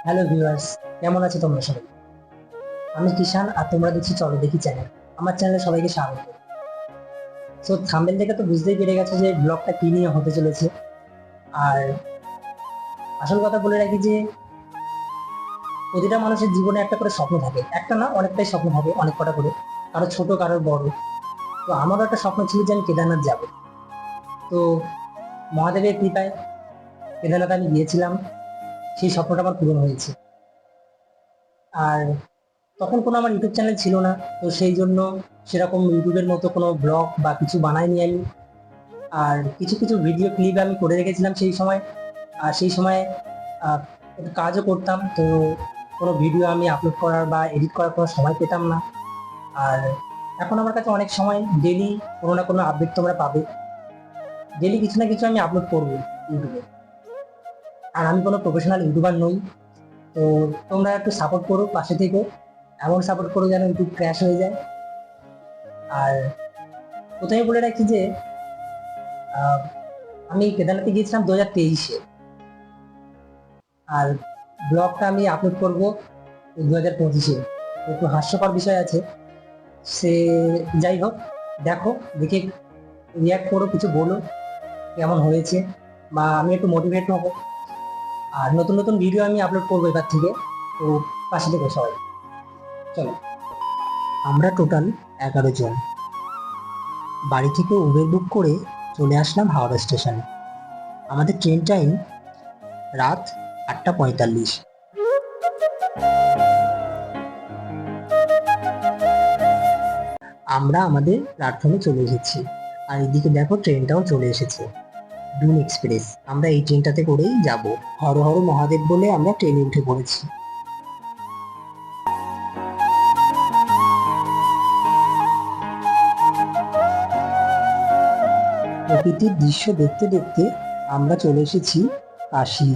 Hello viewers, কেমন আছো তোমরা সবাই? আমি কিষান আর তোমরা দেখছি চলো দেখি চ্যানেল। আমার চ্যানেলে সবাইকে স্বাগত। সো থাম্বনেল দেখে তো বুঝতেই পেরে গেছো যে ব্লগটা কি নিয়ে হতে চলেছে। আর আসল কথা বলে রাখি যে প্রতিটা মানুষের জীবনে একটা করে স্বপ্ন থাকে, একটা না অনেকটাই স্বপ্ন থাকে, অনেক কটা করে, কারো ছোট কারোর বড়। তো আমারও একটা স্বপ্ন ছিল যে আমি কেদারনাথ যাবো। তো মহাদেবের কৃপায় কেদারনাথ আমি গিয়েছিলাম, সেই স্বপ্নটা আমার পূরণ হয়েছে। আর তখন কোনো আমার ইউটিউব চ্যানেল ছিল না, তো সেই জন্য সেরকম ইউটিউবের মতো কোনো ব্লগ বা কিছু বানাইনি আমি। আর কিছু কিছু ভিডিও ক্লিপ আমি করে রেখেছিলাম সেই সময়। আর সেই সময় আহ, একটু কাজও করতাম, তো কোনো ভিডিও আমি আপলোড করার বা এডিট করার কোনো সময় পেতাম না। আর এখন আমার কাছে অনেক সময়, ডেলি কোনো না কোনো আপডেট তোমরা পাবে, ডেলি কিছু না কিছু আমি আপলোড করবো ইউটিউবে। আর আমি কোনো প্রফেশনাল ইউটিউবার নই, তো তোমরা একটু সাপোর্ট করো, পাশে থেকে এমন সাপোর্ট করো যেন ইউটিউব ক্র্যাশ হয়ে যায়। আর প্রথমে বলে রাখি যে আহ, আমি কেদারনাথে গিয়েছিলাম 2023-এ। আর ব্লগটা আমি আপলোড করব 2025-এ। একটু হাস্যকর বিষয় আছে, সে যাই হোক, দেখো, দেখে রিয়াক্ট করো, কিছু বলো কেমন হয়েছে, বা আমি একটু মোটিভেট হবো। আর নতুন নতুন ভিডিও আমি আপলোড করবো এবার থেকে, তো পাশে দেখো সবাই। চলো, আমরা টোটাল 11 জন বাড়ি থেকে উবের বুক করে চলে আসলাম হাওড়া স্টেশনে। আমাদের ট্রেন টাইম রাত 8:45। আমরা আমাদের প্ল্যাটফর্মে চলে এসেছি। আর এদিকে দেখো ট্রেনটাও চলে এসেছে, ডুন এক্সপ্রেস। আমরা এই ট্রেনটাতে করেই যাব। হর হর মহাদেব বলে আমরা ট্রেনে উঠে পড়েছি। প্রকৃতির দৃশ্য দেখতে দেখতে আমরা চলে এসেছি কাশী।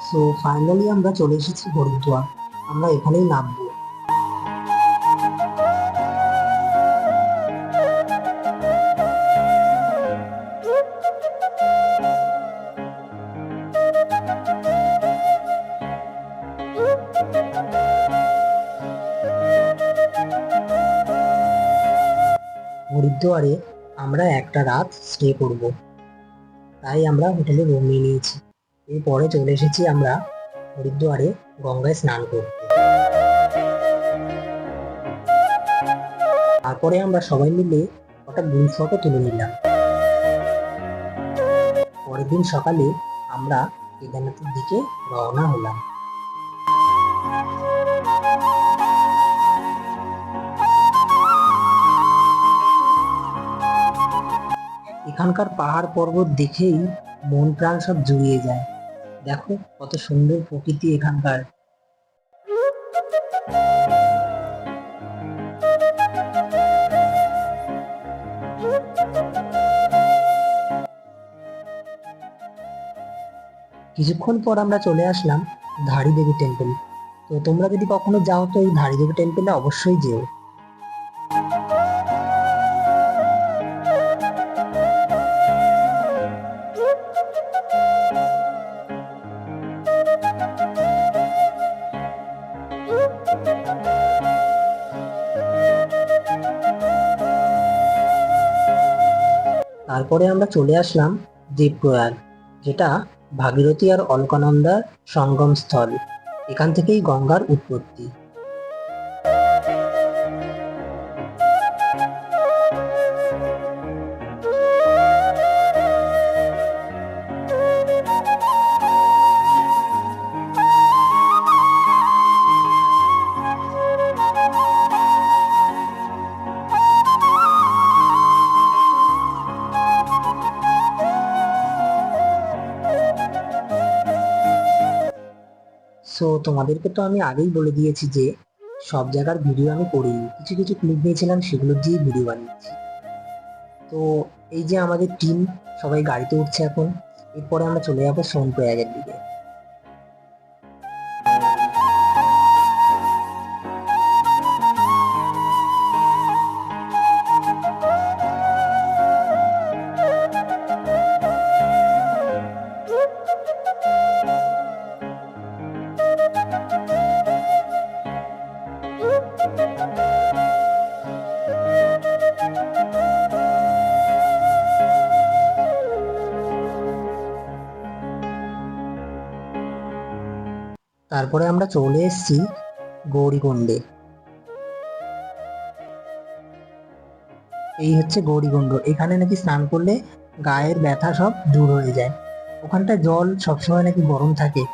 সো ফাইনালি আমরা চলে এসেছি হরিদ্বার। আমরা এখানেই নামবো। হরিদ্বারে আমরা একটা রাত স্টে করব, তাই আমরা হোটেলে রুম নিয়ে নিয়েছি। এরপরে চলে এসেছি আমরা হরিদ্বারে গঙ্গায় স্নান করতে। তারপরে আমরা সবাই মিলে একটা গ্রুপ ফটো তুলে নিলাম। পরের দিন সকালে আমরা কেদারনাথের দিকে রওনা হলাম। এখানকার পাহাড় পর্বত দেখেই মন প্রাণ সব জুড়িয়ে যায়। দেখো কত সুন্দর প্রকৃতি এখানকার। কিছুক্ষণ পর আমরা চলে আসলাম ধারী দেবী টেম্পল। তো তোমরা যদি কখনো যাও তো এই ধারী দেবী টেম্পলে অবশ্যই যেও। তারপরে আমরা চলে আসলাম দেবপ্রয়াগ। যেটা ভাগীরথী আর অলকানন্দার সঙ্গম স্থল। এখান থেকেই গঙ্গার উৎপত্তি। সো তোমাদেরকে তো আমি আগেই বলে দিয়েছি যে সব জায়গার ভিডিও আমি করিনি, কিছু কিছু ক্লিপ নিয়েছিলাম, সেগুলো দিয়ে ভিডিও বানিয়েছি। তো এই যে আমাদের টিম সবাই গাড়িতে উঠছে এখন, এরপরে আমরা চলে যাবো সোনপ্রয়াগের দিকে। তারপরে আমরা চলে এসেছি গৌরীকুণ্ডে। এই হচ্ছে গৌরীকুণ্ড। এখানে নাকি স্নান করলে গায়ের ব্যথা সব দূর হয়ে যায়। ওখানটা জল সবসময় নাকি গরম থাকে।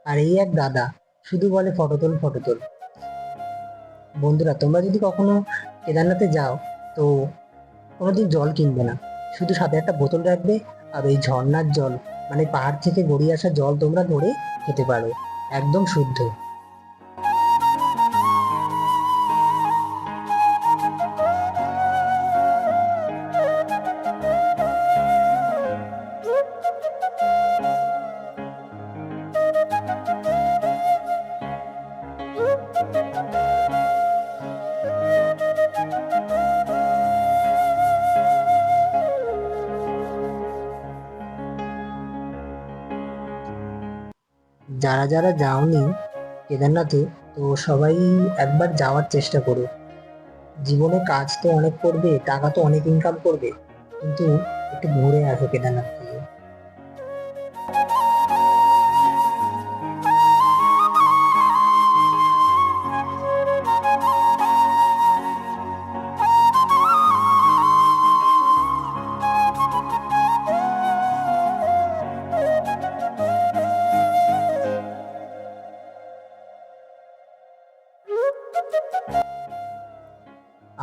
আর এই এক দাদা শুধু বলে ফটো তোল ফটো তোল। বন্ধুরা, তোমরা যদি কখনো কেদারনাথে যাও তো কোনোদিন জল কিনবে না, শুধু সাথে একটা বোতল রাখবে। আর ওই ঝর্ণার জল, মানে পাহাড় থেকে গড়িয়ে আসা জল তোমরা ধরে খেতে পারো, একদম শুদ্ধ। যারা যারা যাওনি কেদারনাথে, তো সবাই একবার যাওয়ার চেষ্টা করো। জীবনে কাজ তো অনেক করবে, টাকা তো অনেক ইনকাম করবে, কিন্তু একটু ঘুরে আসো কেদারনাথ থেকে।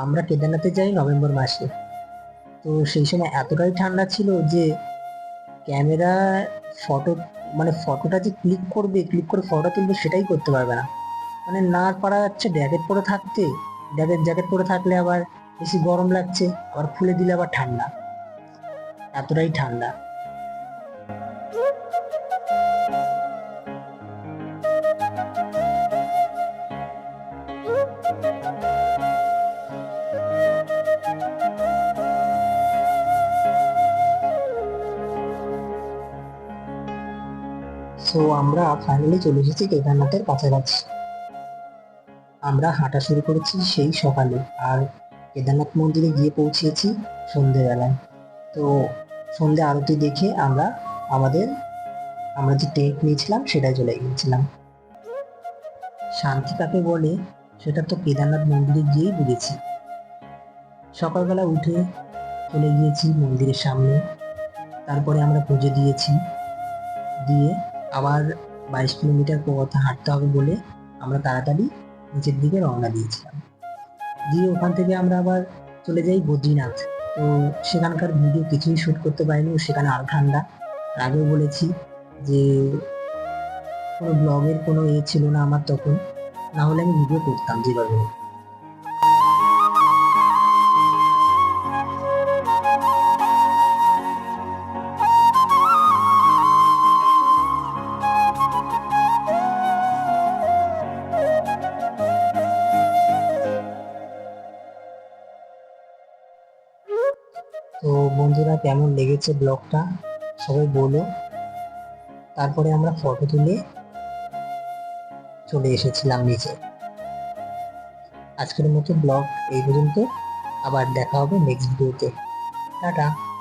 আমরা কেদারনাথে যাই নভেম্বর মাসে। তো সেই সময় এতটাই ঠান্ডা ছিল যে ক্যামেরা ফটো, মানে ফটোটা যে ক্লিক করে ফটো তুলবে সেটাই করতে পারবে না। মানে না পারা যাচ্ছে জ্যাকেট পরে থাকতে। জ্যাকেট পরে থাকলে আবার বেশি গরম লাগছে, আবার খুলে দিলে আবার ঠান্ডা, এতটাই ঠান্ডা। সো আমরা ফাইনালি চলে এসেছি কেদারনাথের কাছাকাছি। আমরা হাঁটা শুরু করেছি সেই সকালে, আর কেদারনাথ মন্দিরে গিয়ে পৌঁছেছি সন্ধেবেলায়। তো সন্ধে আরতি দেখে আমাদের আমরা যে টেন্ট নিয়েছিলাম সেটাই চলে গিয়েছিলাম। শান্তি কাকে বলে সেটা তো কেদারনাথ মন্দিরে গিয়েই বুঝেছি। সকালবেলা উঠে চলে গিয়েছি মন্দিরের সামনে, তারপরে আমরা পুজো দিয়েছি, দিয়ে আবার 22 কিলোমিটার পথ হাঁটতে হবে বলে আমরা তাড়াতাড়ি নিচের দিকে রওনা দিয়েছিলাম। দিয়ে ওখান থেকে আমরা আবার চলে যাই বদ্রীনাথ। তো সেখানকার ভিডিও কিছুই শুট করতে পারিনি, সেখানে আরো ঠান্ডা। আর আগেও বলেছি যে কোনো ব্লগের কোনো ছিল না আমার তখন, না হলে আমি ভিডিও করতাম যেভাবে। তো বন্ধুরা, কেমন লেগেছে ব্লগটা সবাই বলো। তারপরে আমরা ফটো তুলে চলে এসেছিলাম নিচে। আজকের মতো ব্লগ এই পর্যন্ত, আবার দেখা হবে নেক্সট ভিডিওতে। টাটা।